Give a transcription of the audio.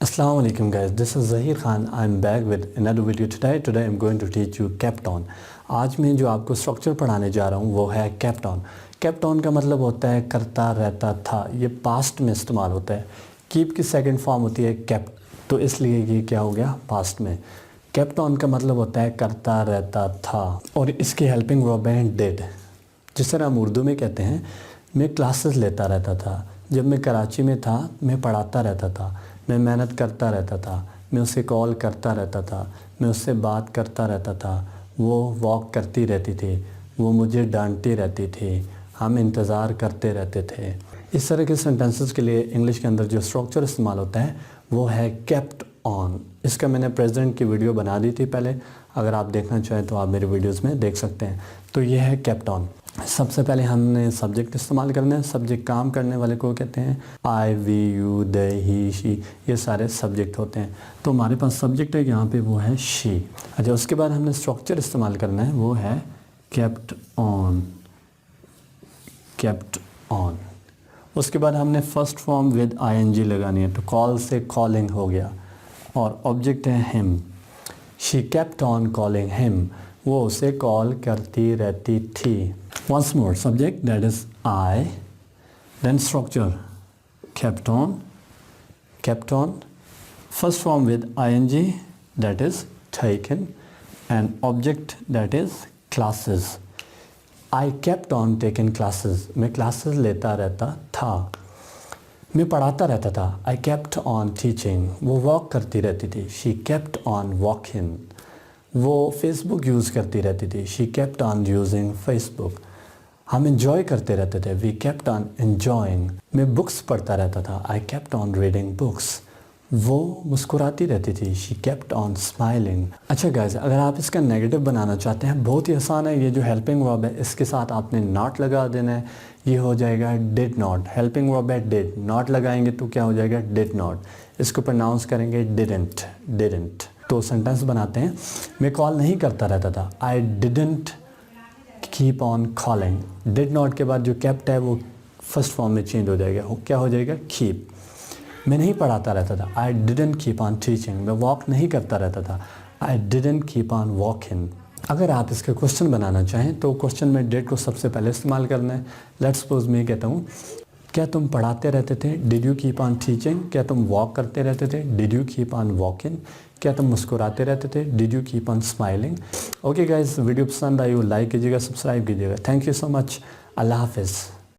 Assalamu alaikum guys, this is Zahir Khan. I'm back with another video today. Today I'm going to teach you kept on. आज मैं जो आपको structure पढ़ाने जा रहा हूँ वो है kept on. kept on का मतलब होता है करता रहता था. ये पास्ट में इस्तेमाल होता है. keep की सेकंड फॉर्म होती है kept, तो इसलिए ये क्या हो गया पास्ट में. kept on का मतलब होता है करता रहता था और इसकी हेल्पिंग वर्ब है did. जिस तरह हम उर्दू में कहते हैं मैं क्लासेस लेता रहता था. जब मैं कराची में था मैं पढ़ाता रहता था, मैं मेहनत करता रहता था, मैं उसे कॉल करता रहता था, मैं उससे बात करता रहता था, वो वॉक करती रहती थी, वो मुझे डांटती रहती थी, हम इंतज़ार करते रहते थे. इस तरह के सेंटेंसेस के लिए इंग्लिश के अंदर जो स्ट्रक्चर इस्तेमाल होता है वो है केप्ट ऑन. इसका मैंने प्रेजेंट की वीडियो बना दी थी पहले, अगर आप देखना चाहें तो आप मेरे वीडियोस में देख सकते हैं. तो ये है केप्ट ऑन. सबसे पहले हमने सब्जेक्ट इस्तेमाल करना है. सब्जेक्ट काम करने वाले को कहते हैं. I, we, you, they, he, she, ये सारे सब्जेक्ट होते हैं. तो हमारे पास सब्जेक्ट है यहाँ पे, वो है शी. अच्छा, उसके बाद हमने स्ट्रक्चर इस्तेमाल करना है, वो है केप्ट ऑन. Kept on. उसके बाद हमने फर्स्ट फॉर्म विद आईएनजी लगानी है. तो कॉल से कॉलिंग हो गया और ऑब्जेक्ट है him. She kept on calling him. वो उसे कॉल करती रहती थी. Once more, subject that is I, then structure kept on, first form with ing that is taken, and object that is classes. I kept on taking classes. मैं classes लेता रहता था. मैं पढ़ाता रहता था. I kept on teaching. वो walk करती रहती थी. She kept on walking. वो Facebook यूज़ करती रहती थी. She kept on using Facebook. हम enjoy करते रहते थे. We kept on enjoying. मैं बुक्स पढ़ता रहता था. I kept on reading books. वो मुस्कुराती रहती थी. She kept on smiling. अच्छा गाइस, अगर आप इसका नेगेटिव बनाना चाहते हैं बहुत ही आसान है. ये जो हेल्पिंग वर्ब है इसके साथ आपने नॉट लगा देना है. ये हो जाएगा did not. हेल्पिंग वर्ब है did. नॉट लगाएंगे तो क्या हो जाएगा did not. इसको प्रोनाउंस करेंगे didn't. तो सेंटेंस बनाते हैं. मैं कॉल नहीं करता रहता था. I didn't keep on calling. did not के बाद जो kept है वो फर्स्ट फॉर्म में चेंज हो जाएगा. क्या हो जाएगा keep. मैं नहीं पढ़ाता रहता था. I didn't keep on teaching. मैं वॉक नहीं करता रहता था. I didn't keep on walking. अगर आप इसका क्वेश्चन बनाना चाहें तो क्वेश्चन में did को सबसे पहले इस्तेमाल करना है. लेट्स सपोज मैं कहता हूँ क्या तुम पढ़ाते रहते थे? Did you keep on teaching? क्या तुम वॉक करते रहते थे? Did you keep on walking? क्या तुम मुस्कुराते रहते थे? Did you keep on smiling? Okay guys, video पसंद आई हो लाइक कीजिएगा, सब्सक्राइब कीजिएगा. Thank you so much. अल्लाह हाफिज़.